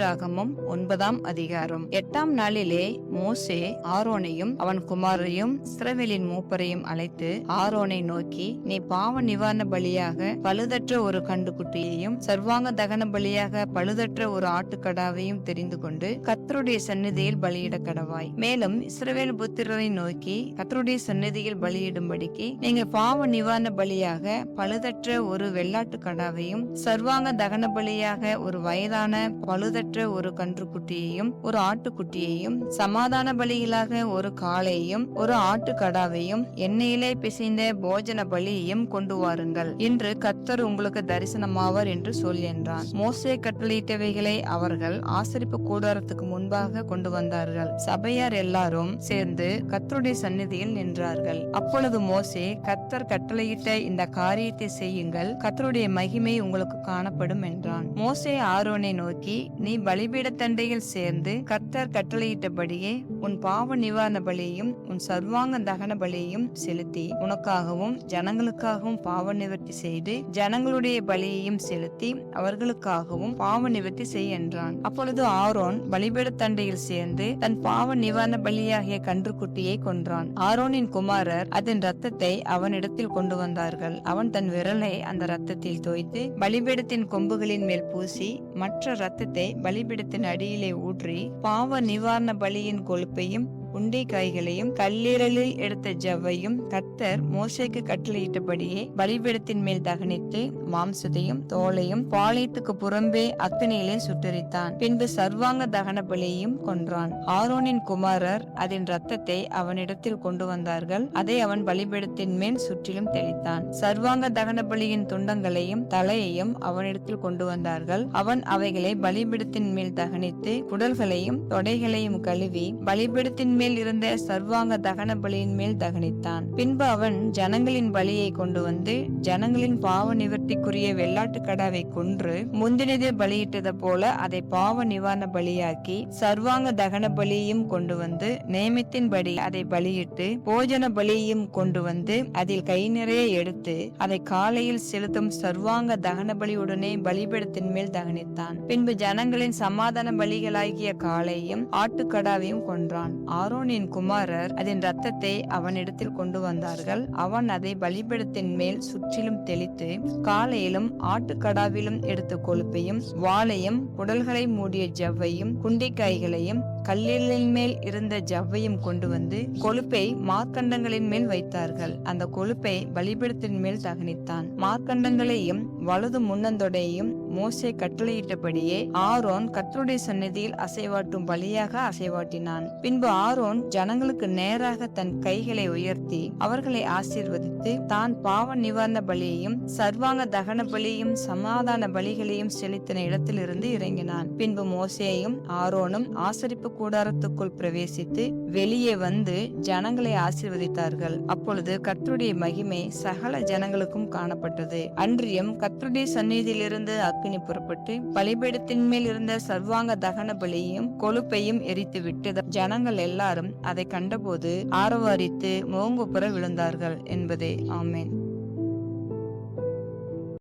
ஆதியாகமம் 9ஆம் அதிகாரம். 8ஆம் நாளிலே மோசே ஆரோனையும் அவன் குமாரையும் இஸ்ரவேலின் மூப்பரையும் அழைத்து ஆரோனை நோக்கி, நீ பாவ நிவாரண பலியாக பழுதற்ற ஒரு கண்டுகுட்டியையும் சர்வாங்க தகன பலியாக பழுதற்ற ஒரு ஆட்டுக்கடாவையும் தெரிந்து கொண்டு கர்த்தருடைய சந்நிதியில் பலியிட கடவாய். மேலும் இஸ்ரவேல் புத்திரரை நோக்கி, கர்த்தருடைய சந்நிதியில் பலியிடும்படிக்கு நீங்கள் பாவ நிவாரண பலியாக பழுதற்ற ஒரு வெள்ளாட்டு கடாவையும் சர்வாங்க தகன பலியாக ஒரு வயதான பழுதற்ற ஒரு கன்றுக்குட்டியையும் ஒரு ஆட்டுக்குட்டியையும் சமாதான பலிகளாக ஒரு காளையையும் ஒரு ஆட்டுக்கடாவையும் எண்ணெயிலே பிசைந்த போஜன பலியையும் கொண்டு வாருங்கள் என்று கர்த்தர் உங்களுக்கு தரிசனமாவார் என்று சொல் என்றான். மோசே கட்டளையிட்டவைகளை அவர்கள் ஆசரிப்பு கூடாரத்துக்கு முன்பாக கொண்டு வந்தார்கள். சபையார் எல்லாரும் சேர்ந்து கர்த்தருடைய சந்நிதியில் நின்றார்கள். அப்பொழுது மோசே, கர்த்தர் கட்டளையிட்ட இந்த காரியத்தை செய்யுங்கள், கர்த்தருடைய மகிமை உங்களுக்கு காணப்படும் என்றான். மோசே ஆரோனை நோக்கி, நீ பலிபீடத்தண்டையில் சேர்ந்து கர்த்தர் கட்டளையிட்டபடியே உன் பாவ நிவாரண பலியையும் உன் சர்வாங்க தகன பலியையும் செலுத்தி உனக்காகவும் ஜனங்களுக்காகவும் பாவ நிவர்த்தி செய்து ஜனங்களுடைய பலியையும் செலுத்தி அவர்களுக்காகவும் பாவ நிவர்த்தி செய் என்றான். அப்பொழுது ஆரோன் பலிபீடத்தண்டையில் சேர்ந்து தன் பாவ நிவாரண பலியாகிய கன்றுக்குட்டியை கொன்றான். ஆரோனின் குமாரர் அதன் இரத்தத்தை அவனிடத்தில் கொண்டு வந்தார்கள். அவன் தன் விரலை அந்த இரத்தத்தில் தோய்த்து பலிபீடத்தின் கொம்புகளின் மேல் பூசி மற்ற இரத்தத்தை பலிபீடத்தின் அடியிலே ஊற்றி பாவ நிவாரண பலியின் கொழுப்பையும் உண்டை காய்களையும் கல்லீரலில் எடுத்த ஜவ்வையும் கர்த்தர் மோசேக்கு கட்டளையிட்டபடியே பலிபீடத்தின் மேல் தகனித்து மாம்சத்தையும் தோலையும் பாளையத்துக்கு புறம்பே அக்கினியிலே சுட்டரித்தான். பின்பு சர்வாங்க தகன பலியையும் கொன்றான். ஆரோனின் குமாரர் அதன் இரத்தத்தை அவனிடத்தில் கொண்டு வந்தார்கள். அதை அவன் பலிபீடத்தின் மேல் சுற்றிலும் தெளித்தான். சர்வாங்க தகன பலியின் துண்டங்களையும் தலையையும் அவனிடத்தில் கொண்டு வந்தார்கள். அவன் அவைகளை பலிபீடத்தின் மேல் தகனித்து குடல்களையும் தொடைகளையும் கழுவி பலிபீடத்தின் மேல் இருந்த சர்வாங்க தகன பலியின் மேல் தகனித்தான். பின்பு அவன் ஜனங்களின் பலியை கொண்டு வந்து ஜனங்களின் பாவ நிவர்த்திக்குரிய வெள்ளாட்டு கடாவை கொன்று முந்தினது பலியிட்டது போல அதை பாவ நிவாரண பலியாக்கி சர்வாங்க தகன பலியையும் கொண்டு வந்து நியமத்தின்படி அதை பலியிட்டு போஜன பலியையும் கொண்டு வந்து அதில் கை நிறைய எடுத்து அதை காலையில் செலுத்தும் சர்வாங்க தகன பலியுடனே பலிபீடத்தின் மேல் தகனித்தான். பின்பு ஜனங்களின் சமாதான பலிகளாகிய காளையையும் ஆட்டுக்கடாவையும் கொன்றான். ஆரோனின் குமாரர் அதன் இரத்தத்தை அவனிடத்தில் கொண்டு வந்தார்கள். அவன் அதை பலிபீடத்தின் மேல் சுற்றிலும் தெளித்து காலையிலும் ஆட்டுக்கடாவிலும் எடுத்த கொழுப்பையும் வாளையும் குடல்களை மூடிய ஜவ்வையும் குண்டைக்காய்களையும் கல்லீரலின் மேல் இருந்த ஜவ்வையும் கொண்டு வந்து கொழுப்பை மார்க்கண்டங்களின் மேல் வைத்தார்கள். அந்த கொழுப்பை பலிபீடத்தின் மேல் தகனித்தான். மார்க்கண்டங்களையும் வலது முன்னந்தொடையையும் மோசே கட்டளையிட்டபடியே ஆரோன் கர்த்தருடைய சந்நிதியில் அசைவாட்டும் பலியாக அசைவாட்டினான். பின்பு ஆரோன் ஜனங்களுக்கு நேராக தன் கைகளை உயர்த்தி அவர்களை ஆசீர்வதித்து தான் பாவ நிவாரண பலியையும் சர்வாங்க தகன பலியையும் சமாதான பலிகளையும் செலுத்தின இடத்திலிருந்து இறங்கினான். பின்பு மோசேயும் ஆரோனும் ஆசரிப்பு கூடாரத்துக்குள் பிரவேசித்து வெளியே வந்து ஜனங்களை ஆசீர்வதித்தார்கள். அப்பொழுது கர்த்தருடைய மகிமை சகல ஜனங்களுக்கும் காணப்பட்டது. அன்றியும் கர்த்தருடைய சந்நிதியிலிருந்து அக்கினி புறப்பட்டு பலிபீடத்தின் மேல் இருந்த சர்வாங்க தகன பலியையும் கொழுப்பையும் எரித்து விட்டு ஜனங்கள் எல்லாரும் அதை கண்டபோது ஆரவாரித்து முகங்குப்புற விழுந்தார்கள் என்பதே. ஆமென்.